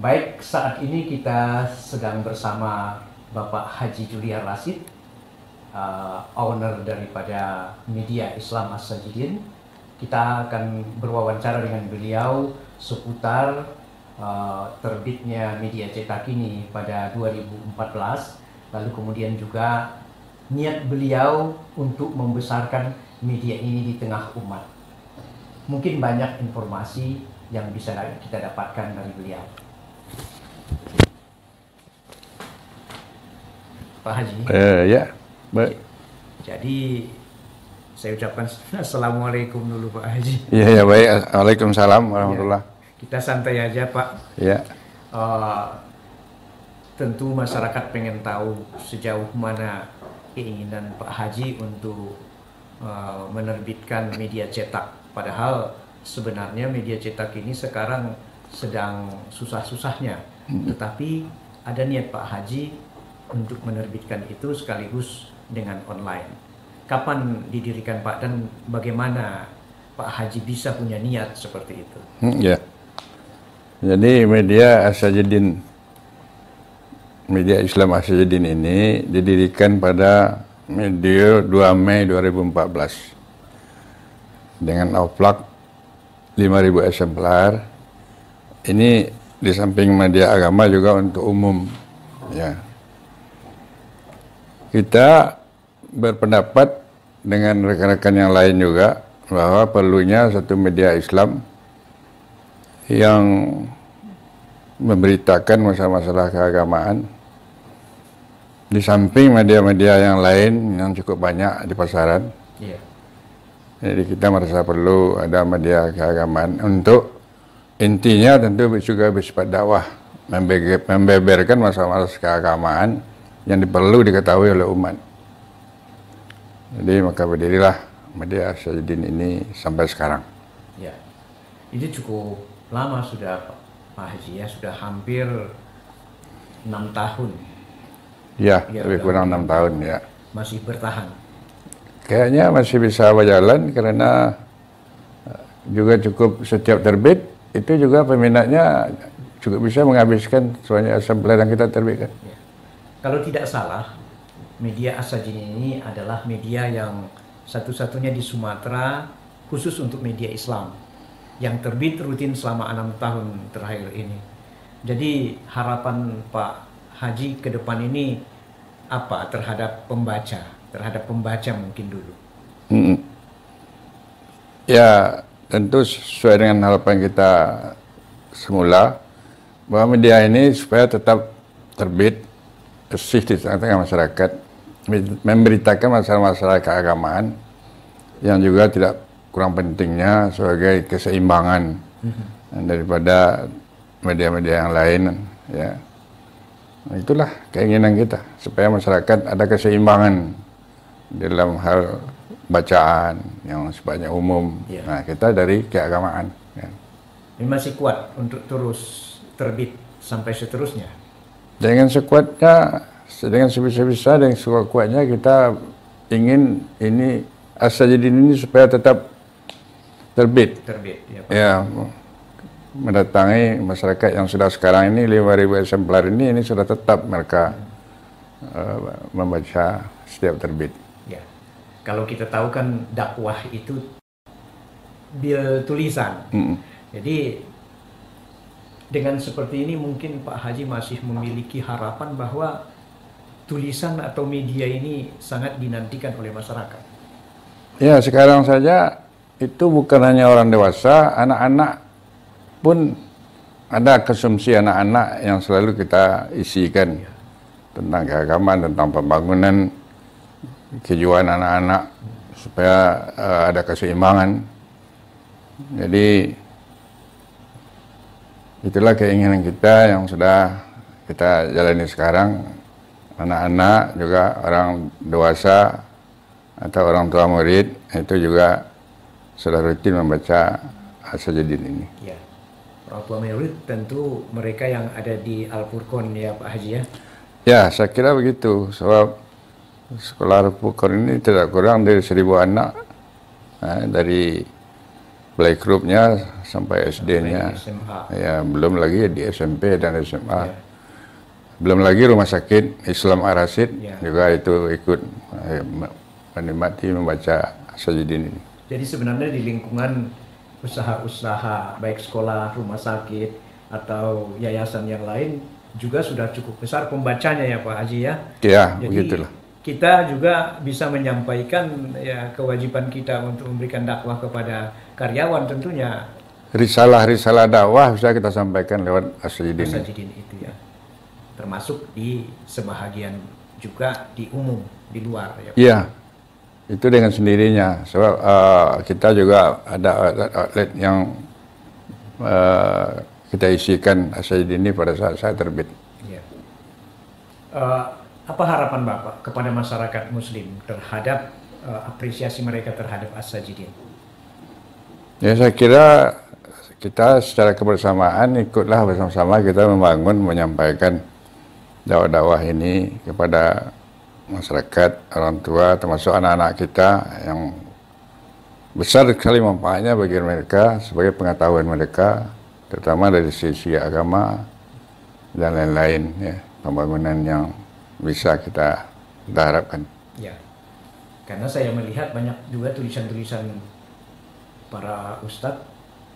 Baik, saat ini kita sedang bersama Bapak Haji Juliar Rasid, owner daripada media Islam As-Sajidin. Kita akan berwawancara dengan beliau seputar terbitnya media cetak ini pada 2014, lalu kemudian juga niat beliau untuk membesarkan media ini di tengah umat. Mungkin banyak informasi yang bisa kita dapatkan dari beliau. Pak Haji. Ya, baik. Jadi saya ucapkan assalamualaikum dulu Pak Haji. Iya, baik. Waalaikumsalam warahmatullah. Ya, kita santai aja Pak. Ya. Tentu masyarakat pengen tahu sejauh mana keinginan Pak Haji untuk menerbitkan media cetak. Padahal sebenarnya media cetak ini sekarang sedang susah-susahnya. Tetapi ada niat Pak Haji untuk menerbitkan itu sekaligus dengan online. Kapan didirikan Pak dan bagaimana Pak Haji bisa punya niat seperti itu? Ya. Jadi media As-Sajidin, media Islam As-Sajidin ini didirikan pada 2 Mei 2014 dengan outplug 5.000 eksemplar. Ini di samping media agama juga untuk umum. Ya. Kita berpendapat dengan rekan-rekan yang lain juga bahwa perlunya satu media Islam yang memberitakan masalah-masalah keagamaan di samping media-media yang lain yang cukup banyak di pasaran. Iya. Jadi kita merasa perlu ada media keagamaan untuk intinya tentu juga bersifat dakwah, membeberkan masalah-masalah keagamaan yang perlu diketahui oleh umat. Jadi maka berdirilah media As-Sajidin ini sampai sekarang. Ya, ini cukup lama sudah Pak Haji ya, sudah hampir 6 tahun. Ya, Ya, lebih kurang 6 tahun ya. Masih bertahan. Kayaknya masih bisa berjalan karena juga cukup setiap terbit itu juga peminatnya cukup bisa menghabiskan sebanyak eksemplar yang kita terbitkan. Ya. Kalau tidak salah, media As-Sajidin ini adalah media yang satu-satunya di Sumatera khusus untuk media Islam yang terbit rutin selama 6 tahun terakhir ini. Jadi harapan Pak Haji ke depan ini apa terhadap pembaca mungkin dulu? Ya, tentu sesuai dengan harapan kita semula bahwa media ini supaya tetap terbit bersih di tengah-tengah masyarakat, memberitakan masalah-masalah keagamaan yang juga tidak kurang pentingnya sebagai keseimbangan daripada media-media yang lain. Ya, nah, itulah keinginan kita supaya masyarakat ada keseimbangan dalam hal bacaan yang sifatnya umum. Ya. Nah, kita dari keagamaan. Ya. Ini masih kuat untuk terus terbit sampai seterusnya. Dengan sekuatnya, dengan sebisa-bisa, dengan sekuat-kuatnya kita ingin ini As-Sajidin ini supaya tetap terbit. Ya, Pak. Ya, mendatangi masyarakat yang sudah sekarang ini 5.000 eksemplar ini sudah tetap mereka membaca setiap terbit. Ya. Kalau kita tahu kan dakwah itu bil tulisan. Jadi dengan seperti ini mungkin Pak Haji masih memiliki harapan bahwa tulisan atau media ini sangat dinantikan oleh masyarakat. Ya, sekarang saja itu bukan hanya orang dewasa, anak-anak pun ada konsumsi anak-anak yang selalu kita isikan tentang keagamaan, tentang pembangunan kejiwaan anak-anak supaya ada keseimbangan. Jadi itulah keinginan kita yang sudah kita jalani sekarang. Anak-anak juga orang dewasa atau orang tua murid itu juga sudah rutin membaca As-Sajidin ini. Ya. Orang tua murid tentu mereka yang ada di Al-Furqan ya Pak Haji ya. Ya, saya kira begitu. Sebab sekolah Al-Furqan ini tidak kurang dari 1.000 anak dari playgroup-nya sampai SD-nya. SMA. Ya, belum lagi di SMP dan SMA. Ya. Belum lagi rumah sakit Islam Ar-Rasyid Ya. juga itu ikut menikmati membaca As-Sajidin ini. Jadi sebenarnya di lingkungan usaha-usaha baik sekolah, rumah sakit atau yayasan yang lain juga sudah cukup besar pembacanya ya Pak Haji ya. Ya, Jadi begitulah. kita juga bisa menyampaikan ya kewajiban kita untuk memberikan dakwah kepada karyawan tentunya. Risalah-risalah dakwah bisa kita sampaikan lewat As-Sajidin. As-Sajidin itu ya. Termasuk di sebahagian juga di umum, di luar ya Pak. Iya, itu dengan sendirinya. Sebab kita juga ada outlet yang kita isikan As-Sajidin ini pada saat saya terbit. Ya. Apa harapan Bapak kepada masyarakat Muslim terhadap apresiasi mereka terhadap As-Sajidin? Ya, saya kira kita secara kebersamaan ikutlah bersama-sama kita membangun, menyampaikan dakwah-dakwah ini kepada masyarakat, orang tua, termasuk anak-anak kita yang besar sekali manfaatnya bagi mereka sebagai pengetahuan mereka, terutama dari sisi agama dan lain-lain ya, pembangunan yang bisa kita harapkan. Ya, karena saya melihat banyak juga tulisan-tulisan para ustadz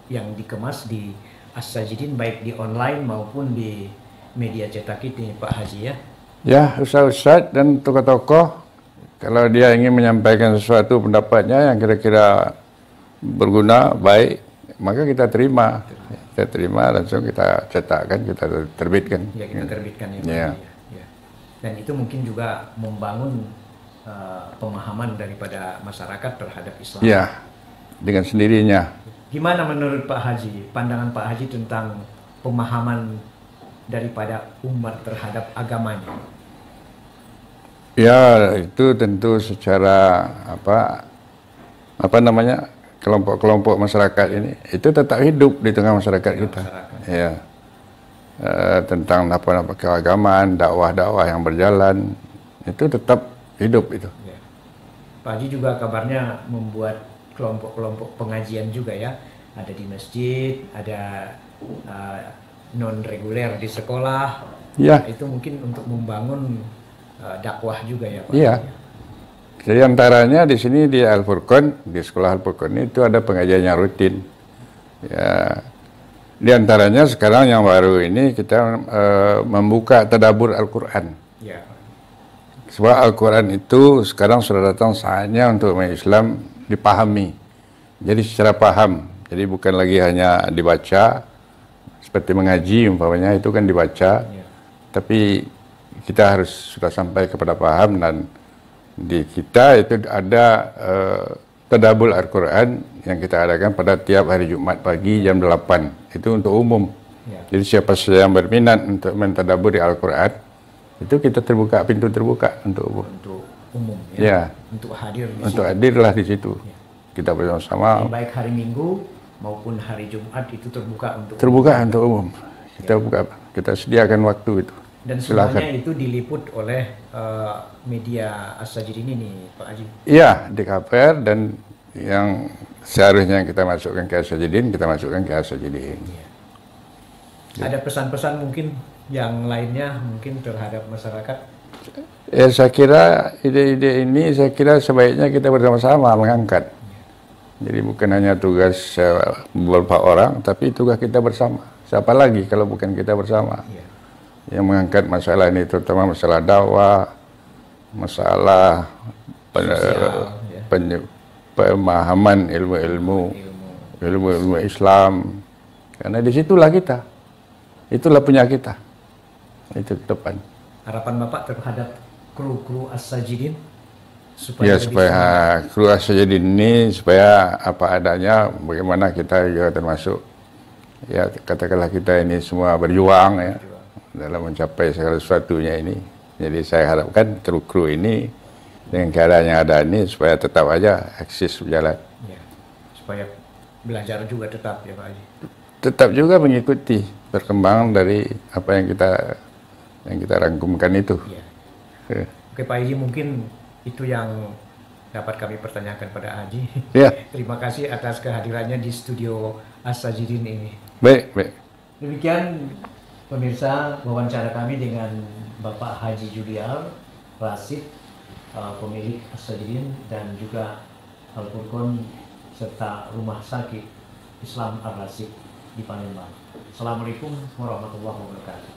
yang dikemas di As-Sajidin baik di online maupun di media cetak ini Pak Haji ya. Ya, ustaz-ustaz dan tokoh-tokoh kalau dia ingin menyampaikan sesuatu pendapatnya yang kira-kira berguna, baik, maka kita terima. Kita terima langsung kita cetakkan, kita terbitkan. Ya, kita terbitkan ya Pak Ya. Haji, ya. Dan itu mungkin juga membangun pemahaman daripada masyarakat terhadap Islam. Ya, dengan sendirinya. Gimana menurut Pak Haji, pandangan Pak Haji tentang pemahaman daripada umat terhadap agamanya? Ya, itu tentu secara apa namanya, kelompok-kelompok masyarakat ini itu tetap hidup di tengah masyarakat kita. Ya. Tentang apa keagamaan, dakwah-dakwah yang berjalan itu tetap hidup itu. Ya. Pak Haji juga kabarnya membuat kelompok-kelompok pengajian juga ya. Ada di masjid, ada non reguler di sekolah. Ya. Itu mungkin untuk membangun dakwah juga ya Pak. Iya. Jadi antaranya di sini di Al-Furqan, di sekolah Al-Furqan itu ada pengajian yang rutin. Ya. Di antaranya sekarang yang baru ini kita membuka tadabbur Al-Quran. Ya. Sebab Al-Quran itu sekarang sudah datang saatnya untuk umat Islam dipahami. Jadi secara paham. Jadi bukan lagi hanya dibaca, seperti mengaji umpamanya itu kan dibaca. Ya. Tapi kita harus sudah sampai kepada paham, dan di kita itu ada tadabbur Al-Quran yang kita adakan pada tiap hari Jumat pagi jam 8. Itu untuk umum. Ya. Jadi siapa saja yang berminat untuk mentadabburi Al-Quran, itu kita terbuka, pintu terbuka untuk umum. Untuk umum ya. Ya. Untuk hadir di Untuk situ. hadirlah di situ. Ya. Kita bersama-sama Baik hari Minggu maupun hari Jumat itu terbuka untuk terbuka untuk umum. Kita buka, kita sediakan waktu itu. dan Silakan. semuanya itu diliput oleh media As-Sajidin ini Pak Haji. Iya, di KPR, dan yang seharusnya kita masukkan ke As-Sajidin, kita masukkan ke As-Sajidin. Ya. Ada pesan-pesan mungkin yang lainnya mungkin terhadap masyarakat? Ya, saya kira ide-ide ini saya kira sebaiknya kita bersama-sama mengangkat. Jadi bukan hanya tugas beberapa orang, tapi tugas kita bersama. Siapa lagi kalau bukan kita bersama? Ya. Yang mengangkat masalah ini, terutama masalah dakwah, masalah Sosial, ya. pemahaman ilmu Islam. Karena disitulah kita, itulah punya kita, itu ke depan. Harapan Bapak terhadap kru-kru As-Sajidin Ya, lebih supaya kru As-Sajidin ini supaya apa adanya, bagaimana kita juga termasuk, ya katakanlah kita ini semua berjuang ya dalam mencapai segala sesuatunya ini. Jadi saya harapkan kru-kru ini dengan keadaan yang ada ini supaya tetap aja eksis berjalan. ya, supaya belajar juga tetap ya Pak Haji. Tetap juga mengikuti perkembangan dari apa yang kita rangkumkan itu. Ya. Oke Pak Haji, mungkin itu yang dapat kami pertanyakan pada Haji. Ya, Terima kasih atas kehadirannya di studio As-Sajidin ini. baik, baik. Demikian pemirsa wawancara kami dengan Bapak Haji Juliar Rasid, pemilik As-Sajidin dan juga Al-Furqon serta Rumah Sakit Islam Ar-Rasid di Palembang. Assalamualaikum warahmatullahi wabarakatuh.